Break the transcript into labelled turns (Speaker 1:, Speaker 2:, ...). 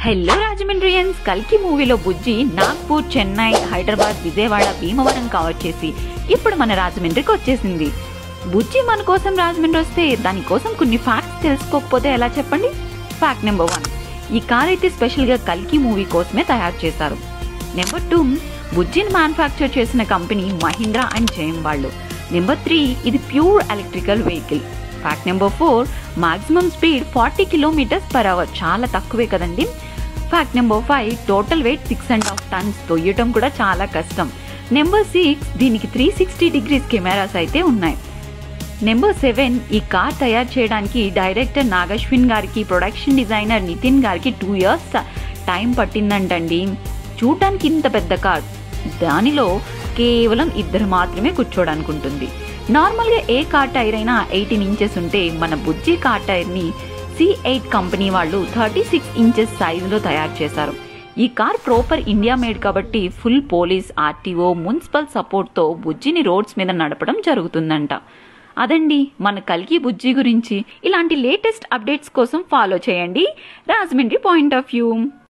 Speaker 1: Hello రాజమండ్రియన్స్, కల్కి మూవీలో బుజ్జి Nagpur, Chennai, Hyderabad, Vijayawada, Bhimavaram cover చేసి ఇప్పుడు మన రాజమండ్రికి వచ్చేసింది. బుజ్జి మన కోసం రాజమండ్రి వస్తే దానికోసం కొన్ని ఫ్యాక్ట్స్ తెలుసుకోకపోతే ఎలా చెప్పండి. ఫ్యాక్ట్ నెంబర్ 1, ఈ కార్ అయితే స్పెషల్గా కల్కి మూవీ కోసమే తయారు చేశారు. నెంబర్ 2, బుజ్జిని మ్యానుఫ్యాక్చర్ చేసిన కంపెనీ మహీంద్రా అండ్ జయం వాళ్ళు. నెంబర్ 3, ఇది pure electrical vehicle. Fact number 4, maximum speed 40 km/h, చాలా తక్కువే కదండి. Fact number 5, total weight 6.5 tons, తొయ్యటం కూడా చాలా కష్టం. నెంబర్ 6, దీనికి 360 degrees కెమెరాస్ అయితే ఉన్నాయి. నెంబర్ 7, ఈ కార్ తయారు చేయడానికి డైరెక్టర్ నాగశ్విన్ గారికి, ప్రొడక్షన్ డిజైనర్ నితిన్ గారికి 2 years టైం పట్టిందంటండి. చూడటానికి ఇంత పెద్ద కార్, దానిలో కేవలం 2 మాత్రమే కూర్చోడానికి ఉంటుంది. నార్మల్గా ఏ కార్ టైర్ అయినా 18 inches ఉంటే మన బుజ్జి కార్ టైర్ని C8 కంపెనీ వాళ్ళు 36 inches సైజులో తయారు చేశారు. ఈ కార్ ప్రాపర్ ఇండియా మేడ్ కాబట్టి ఫుల్ పోలీస్, RTO, మున్సిపల్ సపోర్ట్తో బుజ్జిని రోడ్స్ మీద నడపడం జరుగుతుందంట. అదండి మన కల్కి బుజ్జి గురించి. ఇలాంటి లేటెస్ట్ అప్డేట్స్ కోసం ఫాలో చేయండి రాజమండ్రి పాయింట్ ఆఫ్ వ్యూ.